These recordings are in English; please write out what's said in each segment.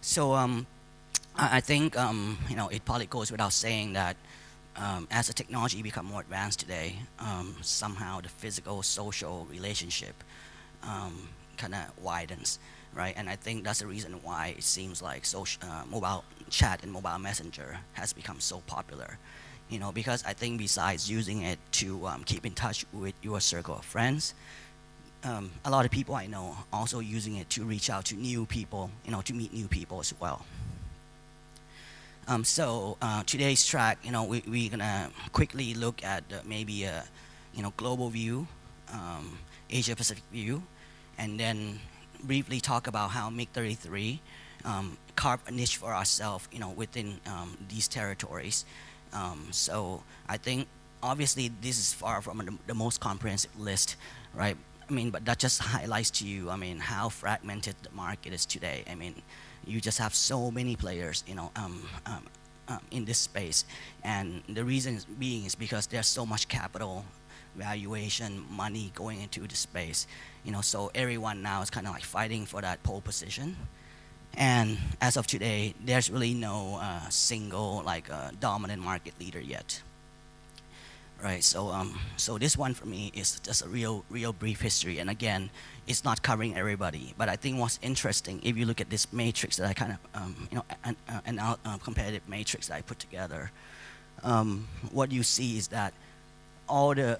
So I think it probably goes without saying that as the technology become more advanced today, somehow the physical social relationship kind of widens, right? And I think that's the reason why it seems like mobile chat and mobile messenger has become so popular. Because I think besides using it to keep in touch with your circle of friends, a lot of people I know also using it to reach out to new people, to meet new people as well. Today's track, we're gonna quickly look at maybe a, global view, Asia Pacific view, and then briefly talk about how MiG-33 carved a niche for ourselves, within these territories. I think obviously this is far from the most comprehensive list, right? But that just highlights to you, how fragmented the market is today. You just have so many players, in this space, and the reason being is because there's so much capital, valuation, money going into the space, so everyone now is kind of like fighting for that pole position. And as of today, there's really no single like dominant market leader yet. Right. So this one for me is just a real brief history. And again, it's not covering everybody. But I think what's interesting, if you look at this matrix that I kind of, competitive matrix that I put together, what you see is that all the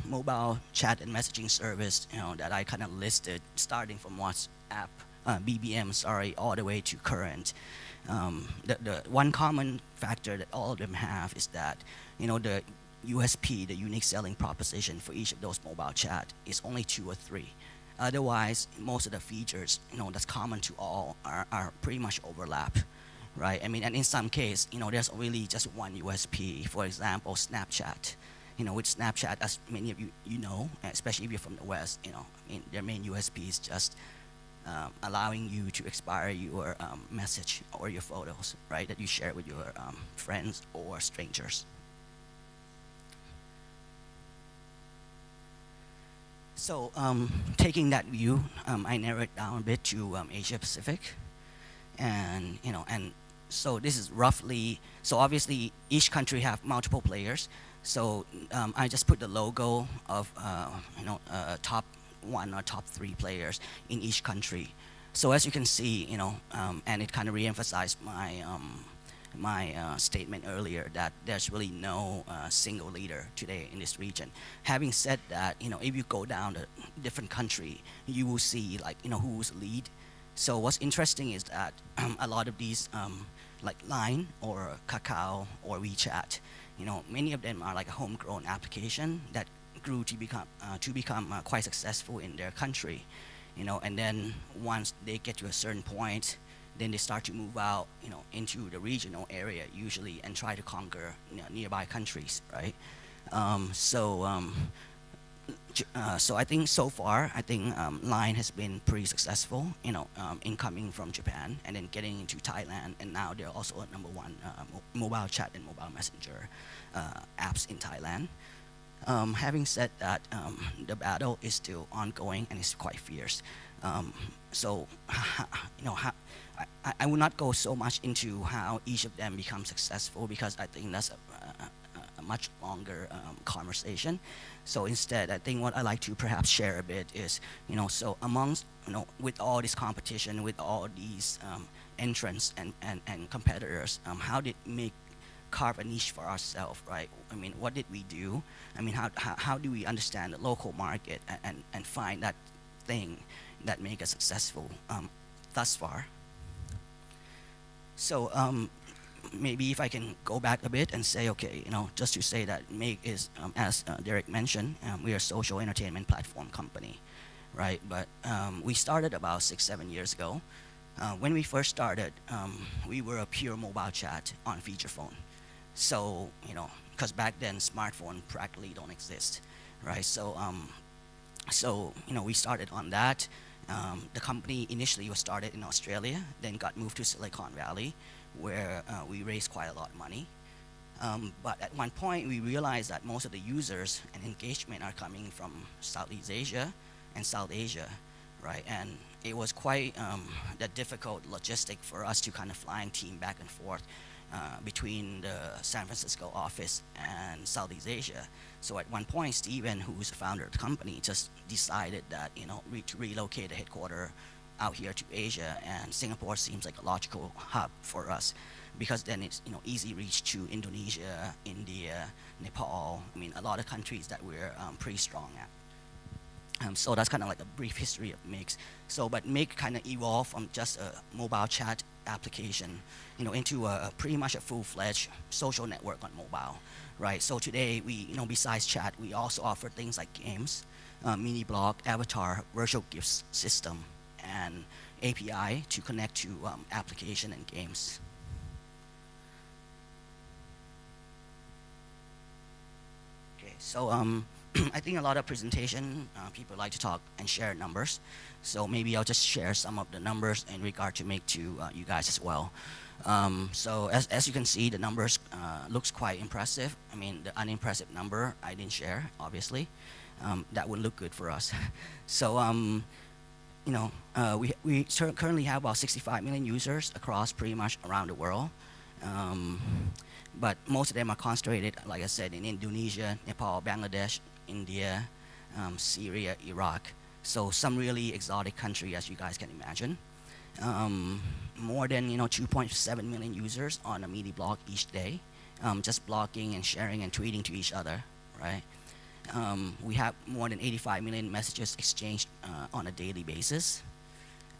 mobile chat and messaging service, that I kind of listed, starting from WhatsApp, BBM, sorry, all the way to current. The one common factor that all of them have is that, the USP, the unique selling proposition for each of those mobile chat is only 2 or 3. Otherwise, most of the features, that's common to all are pretty much overlap, right? And in some case, there's really just one USP. For example, Snapchat. With Snapchat, as many of you know, especially if you're from the West, their main USP is just allowing you to expire your message or your photos, right, that you share with your friends or strangers. So taking that view, I narrowed it down a bit to Asia Pacific, and so this is roughly. So obviously, each country have multiple players. So I just put the logo of top 1 or top 3 players in each country. So as you can see, and it kind of reemphasized my statement earlier that there's really no single leader today in this region. Having said that, if you go down to different country, you will see like who's lead. So what's interesting is that a lot of these like Line or Kakao or WeChat, many of them are like a homegrown application that grew to become quite successful in their country, and then once they get to a certain point, then they start to move out, into the regional area usually and try to conquer nearby countries, right? So I think so far, Line has been pretty successful, in coming from Japan and then getting into Thailand, and now they're also a number 1 mobile chat and mobile messenger apps in Thailand. Having said that, the battle is still ongoing and it's quite fierce. So, I will not go so much into how each of them becomes successful because I think that's a much longer conversation. So instead, I think what I like to perhaps share a bit is, so amongst, with all this competition, with all these entrants and competitors, how did make carve a niche for ourselves, right? What did we do? How do we understand the local market and find that thing that make us successful thus far? So maybe if I can go back a bit and say, okay, just to say that MIG is, as Derek mentioned, we are a social entertainment platform company, right? But we started about 6-7 years ago. When we first started, we were a pure mobile chat on feature phone. So, because back then smartphone practically don't exist, right? So, we started on that. The company initially was started in Australia, then got moved to Silicon Valley, where we raised quite a lot of money. But at one point, we realized that most of the users and engagement are coming from Southeast Asia and South Asia. right? And it was quite the difficult logistic for us to kind of flying team back and forth between the San Francisco office and Southeast Asia. So at one point, Steven, who's the founder of the company, just decided that to relocate the headquarters out here to Asia, and Singapore seems like a logical hub for us because then it's easy reach to Indonesia, India, Nepal. I mean, a lot of countries that we're pretty strong at. So that's kind of like a brief history of Mix. So, but Make kind of evolved from just a mobile chat application, into pretty much a full-fledged social network on mobile, right? So today we, besides chat, we also offer things like games, mini blog, avatar, virtual gifts system, and API to connect to application and games. Okay, so I think a lot of presentation, people like to talk and share numbers. So maybe I'll just share some of the numbers in regard to Make to you guys as well. So as you can see, the numbers looks quite impressive. I mean, the unimpressive number I didn't share, obviously. That would look good for us. So we currently have about 65 million users across pretty much around the world. But most of them are concentrated, like I said, in Indonesia, Nepal, Bangladesh, India, Syria, Iraq. So some really exotic country, as you guys can imagine. More than 2.7 million users on a mini blog each day, just blogging and sharing and tweeting to each other, right? We have more than 85 million messages exchanged on a daily basis.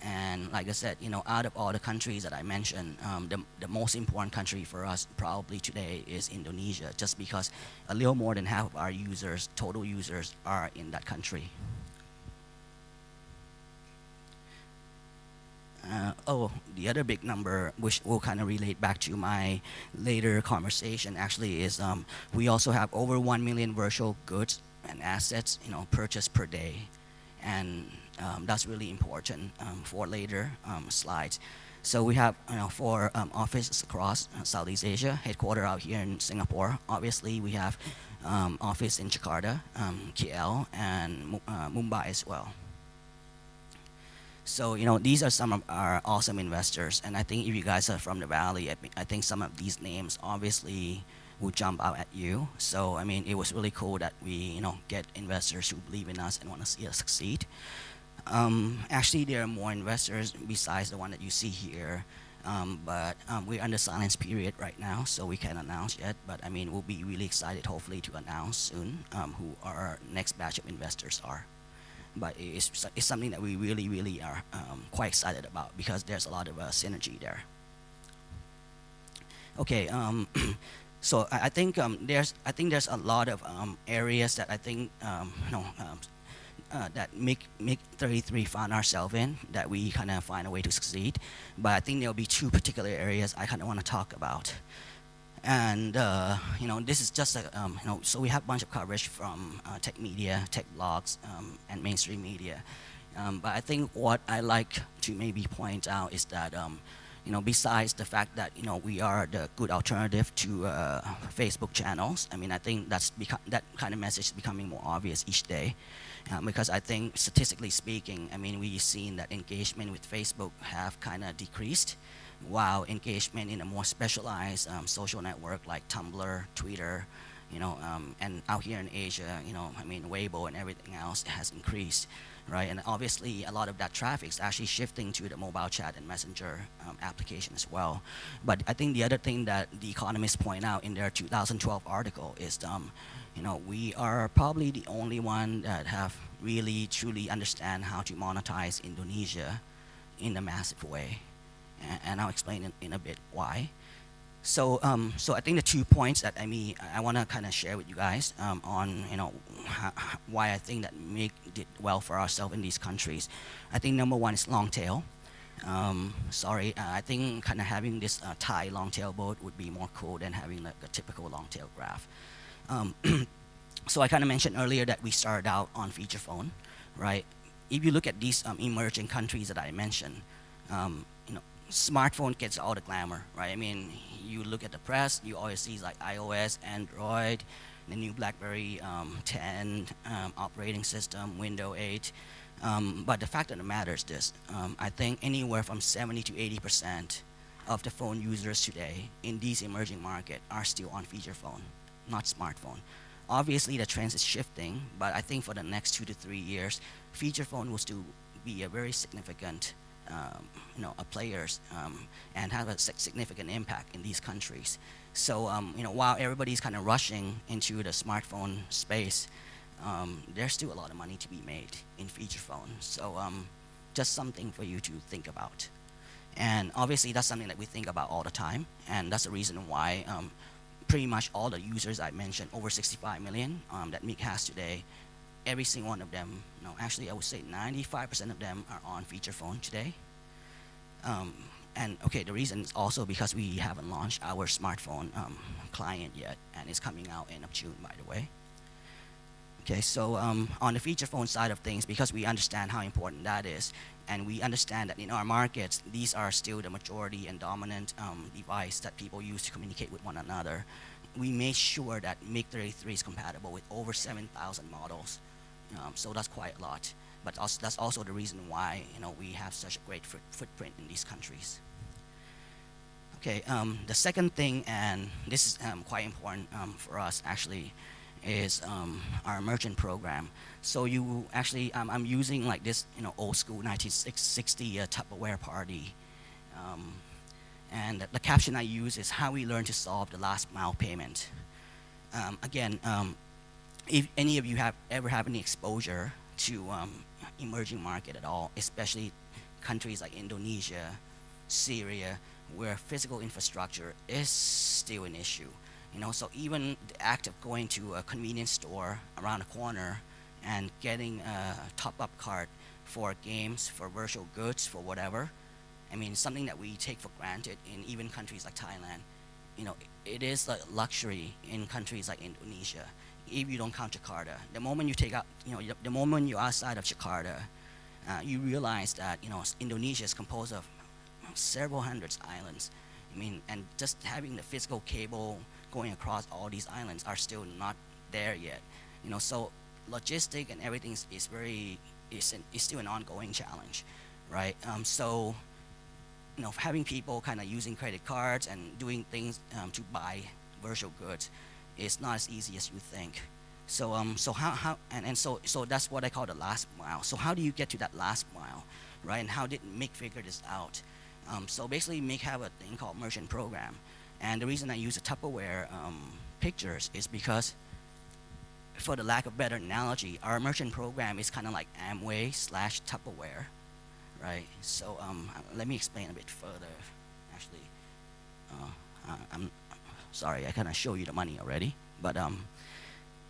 And like I said, out of all the countries that I mentioned, the most important country for us probably today is Indonesia, just because a little more than half of our users, total users, are in that country. The other big number, which will kind of relate back to my later conversation, actually is we also have over 1 million virtual goods and assets, purchased per day, and that's really important for later slides. So we have 4 offices across Southeast Asia, headquartered out here in Singapore. Obviously, we have office in Jakarta, KL, and Mumbai as well. So these are some of our awesome investors, and I think if you guys are from the Valley, I think some of these names obviously will jump out at you. So I mean, it was really cool that we get investors who believe in us and want to see us succeed. Actually, there are more investors besides the one that you see here, but we're under silence period right now, so we can't announce yet. But I mean, we'll be really excited, hopefully, to announce soon who our next batch of investors are. But it's something that we really are quite excited about because there's a lot of synergy there. Okay, so I think there's a lot of areas that I think that Make 33 found ourselves in that we kind of find a way to succeed. But I think there'll be 2 particular areas I kind of want to talk about. And this is just so we have a bunch of coverage from tech media, tech blogs, and mainstream media. But I think what I like to maybe point out is that besides the fact that we are the good alternative to Facebook channels, I mean, I think that kind of message is becoming more obvious each day, because I think statistically speaking, I mean, we've seen that engagement with Facebook have kind of decreased, while engagement in a more specialized social network like Tumblr, Twitter, and out here in Asia, I mean, Weibo and everything else has increased, right? And obviously, a lot of that traffic is actually shifting to the mobile chat and messenger application as well. But I think the other thing that the economists point out in their 2012 article is, we are probably the only one that have really truly understand how to monetize Indonesia in a massive way. And I'll explain in a bit why. So, so I think the 2 points that I want to kind of share with you guys on why I think that Make did well for ourselves in these countries. I think number 1 is long tail. I think kind of having this Thai long tail boat would be more cool than having like a typical long tail graph. So I kind of mentioned earlier that we started out on feature phone, right? If you look at these emerging countries that I mentioned, smartphone gets all the glamour, right? I mean, you look at the press, you always see like iOS, Android, the new BlackBerry 10 operating system, Windows 8. But the fact of the matter is this: I think anywhere from 70 to 80% of the phone users today in these emerging markets are still on feature phone, not smartphone. Obviously, the trend is shifting, but I think for the next 2 to 3 years, feature phone will still be a very significant, a players and have a significant impact in these countries. So, while everybody's kind of rushing into the smartphone space, there's still a lot of money to be made in feature phone. So, just something for you to think about. And obviously, that's something that we think about all the time, and that's the reason why pretty much all the users I mentioned, over 65 million that Meek has today, every single one of them, actually I would say 95% of them are on feature phone today. And okay, the reason is also because we haven't launched our smartphone client yet, and it's coming out end of June, by the way. Okay, so on the feature phone side of things, because we understand how important that is, and we understand that in our markets, these are still the majority and dominant device that people use to communicate with one another, we made sure that MiG-33 is compatible with over 7,000 models. So that's quite a lot. But also, that's also the reason why we have such a great footprint in these countries. Okay, the second thing, and this is quite important for us actually, is our merchant program. So you actually, I'm using like this, old school 1960 Tupperware party. And the caption I use is how we learn to solve the last mile payment. Again, if any of you have ever have any exposure to emerging market at all, especially countries like Indonesia, Syria, where physical infrastructure is still an issue. So even the act of going to a convenience store around the corner and getting a top-up card for games, for virtual goods, for whatever, I mean, something that we take for granted in even countries like Thailand. It is a luxury in countries like Indonesia, if you don't count Jakarta. The moment you take out, the moment you're outside of Jakarta, you realize that, Indonesia is composed of several hundreds islands. I mean, and just having the physical cable going across all these islands are still not there yet. So logistic and everything is still an ongoing challenge, right? So, having people kind of using credit cards and doing things to buy virtual goods is not as easy as you think. So, so that's what I call the last mile. So how do you get to that last mile, right? And how did Mick figure this out? So basically, Mick have a thing called merchant program, and the reason I use the Tupperware pictures is because, for the lack of better analogy, our merchant program is kind of like Amway / Tupperware, right? So let me explain a bit further. Actually, I'm sorry, I kind of show you the money already, but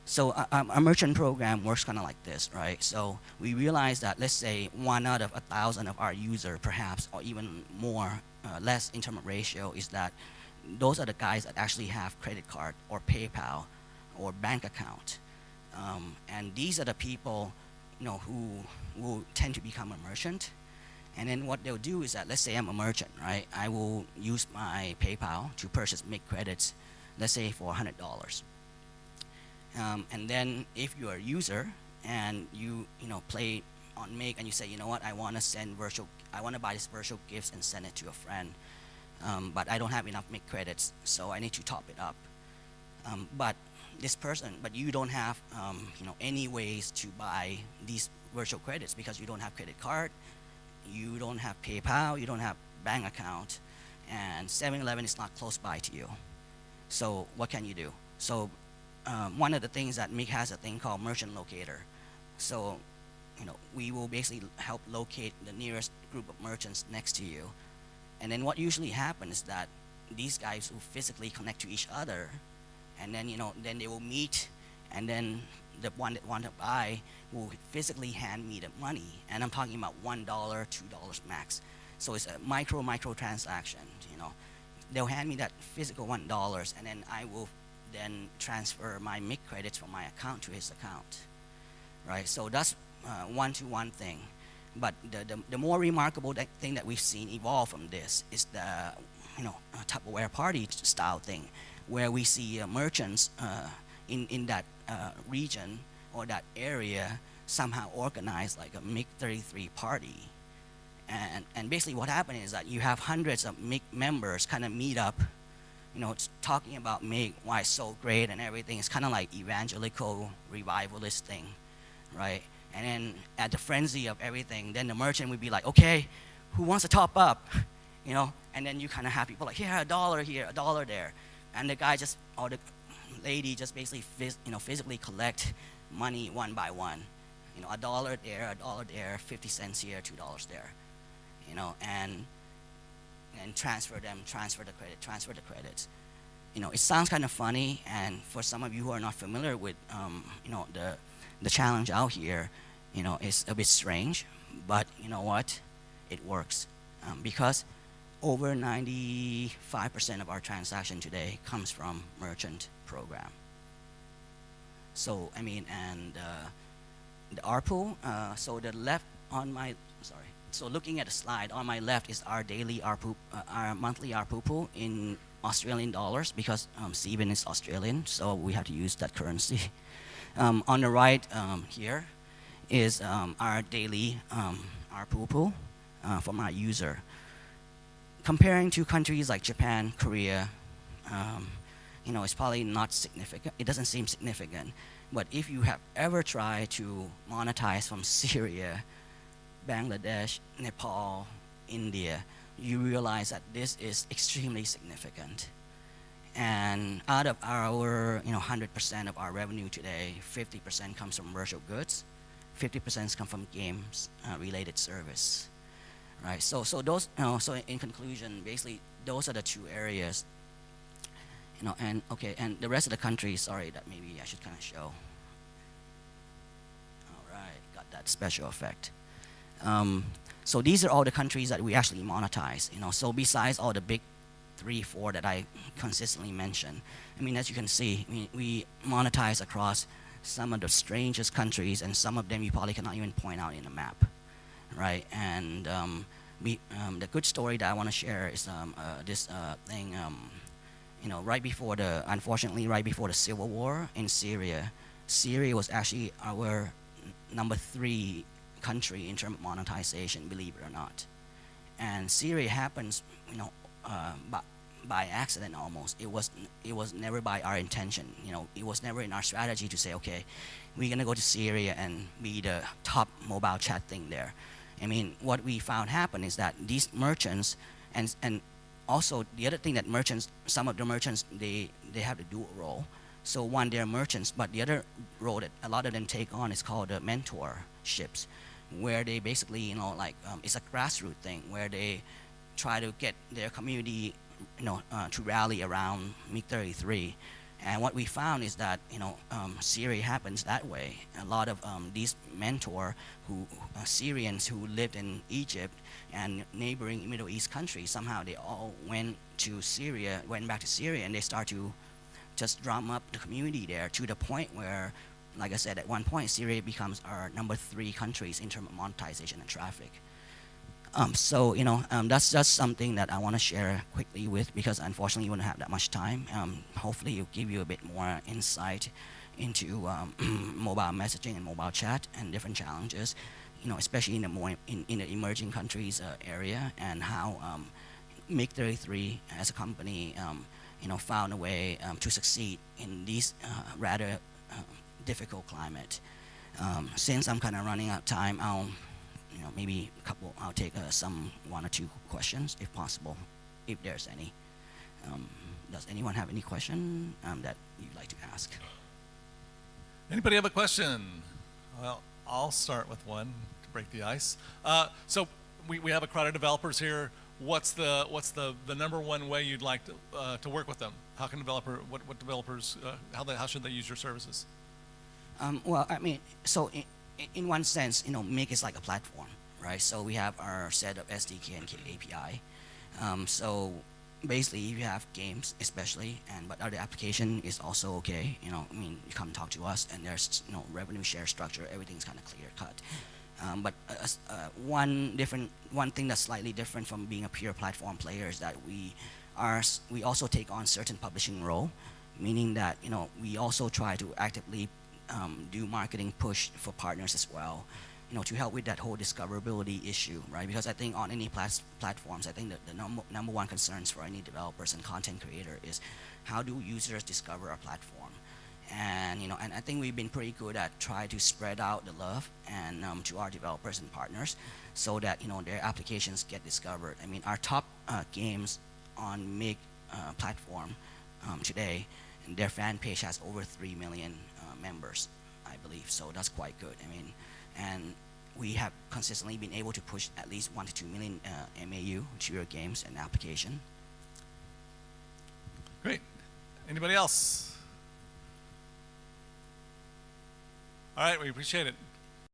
so our merchant program works kind of like this, right? So we realize that, let's say 1 out of 1,000 of our user, perhaps, or even more, less in terms of ratio, is that those are the guys that actually have credit card or PayPal or bank account, and these are the people, who will tend to become a merchant. And then what they'll do is that, let's say I'm a merchant, right? I will use my PayPal to purchase MiG credits, let's say for $100. And then if you're a user and you play on MiG and you say, what, I want to buy this virtual gifts and send it to a friend, but I don't have enough MiG credits, so I need to top it up. But you don't have any ways to buy these virtual credits because you don't have credit card, you don't have PayPal, you don't have bank account, and 7-Eleven is not close by to you. So what can you do? So one of the things that MiG has a thing called merchant locator. So we will basically help locate the nearest group of merchants next to you. And then what usually happens is that these guys will physically connect to each other, and then then they will meet, and then the one that want to buy will physically hand me the money, and I'm talking about $1, $2 max. So it's a micro transaction. They'll hand me that physical $1, and then I will then transfer my MiG credits from my account to his account, right? So that's one-to-one thing. But the more remarkable thing that we've seen evolve from this is the Tupperware party style thing, where we see merchants in that region or that area somehow organize like a MiG-33 party. And basically what happened is that you have hundreds of MiG members kind of meet up, it's talking about MiG, why it's so great and everything. It's kind of like evangelical revivalist thing, right? And then at the frenzy of everything, then the merchant would be like, okay, who wants to top up? And then you kind of have people like, here, $1 there. And the guy or the lady just basically physically collect money one by one. $1 there, 50 cents here, $2 there. And transfer the credits. It sounds kind of funny, and for some of you who are not familiar with, the challenge out here, it's a bit strange, but you know what? It works, because over 95% of our transaction today comes from merchant program. So, and the ARPU, so the left on my, sorry. So looking at the slide, on my left is our daily ARPU, our monthly ARPU pool in Australian dollars, because Steven is Australian, so we have to use that currency. On the right here is our daily ARPU pool from our user. Comparing to countries like Japan, Korea, it's probably not significant. It doesn't seem significant. But if you have ever tried to monetize from Syria, Bangladesh, Nepal, India, you realize that this is extremely significant. And out of our 100% of our revenue today, 50% comes from virtual goods, 50% come from games related service, right? So those, so in conclusion, basically those are the two areas, and okay, and the rest of the country, sorry, that maybe I should kind of show. All right, got that special effect. So these are all the countries that we actually monetize, so besides all the big 3, 4 that I consistently mention, as you can see, we monetize across some of the strangest countries, and some of them you probably cannot even point out in a map, right? And the good story that I want to share is this thing, unfortunately, right before the civil war in Syria, Syria was actually our number 3 country in terms of monetization, believe it or not. And Syria happens, by accident almost. It was never by our intention. It was never in our strategy to say, okay, we're gonna go to Syria and be the top mobile chat thing there. What we found happen is that these merchants, and also the other thing that some of the merchants, they have a dual role. So one, they're merchants, but the other role that a lot of them take on is called mentorships, where they basically, it's a grassroots thing where they try to get their community, to rally around MiG-33. And what we found is that, Syria happens that way. A lot of these Syrians who lived in Egypt and neighboring Middle East countries, somehow they all went back to Syria, and they start to just drum up the community there to the point where, like I said, at one point, Syria becomes our number 3 countries in terms of monetization and traffic. So, that's just something that I want to share quickly with, because unfortunately you wouldn't have that much time. Hopefully it'll give you a bit more insight into mobile messaging and mobile chat and different challenges, especially in the emerging countries area, and how MiG-33 as a company, found a way to succeed in these rather difficult climate. Since I'm kind of running out of time, I'll take some 1 or 2 questions if possible, if there's any. Does anyone have any question that you'd like to ask? Anybody have a question? Well, I'll start with one to break the ice. So we have a crowd of developers here. What's the number one way you'd like to work with them? How can what developers, how should they use your services? Well, so in one sense, MiG is like a platform, right? So we have our set of SDK and API. So basically, you have games, especially, but other application is also okay. You come talk to us, and there's revenue share structure. Everything's kind of clear cut. But one thing that's slightly different from being a pure platform player is that we also take on certain publishing role, meaning that we also try to actively do marketing push for partners as well, to help with that whole discoverability issue, right? Because I think on any platforms, I think that the number one concerns for any developers and content creator is how do users discover our platform. And and I think we've been pretty good at trying to spread out the love and to our developers and partners, so that their applications get discovered. I mean, our top games on Mig platform today, and their fan page has over 3 million members, I believe. So that's quite good. I mean, and we have consistently been able to push at least 1 to 2 million MAU to your games and application. Great. Anybody else? All right, we appreciate it.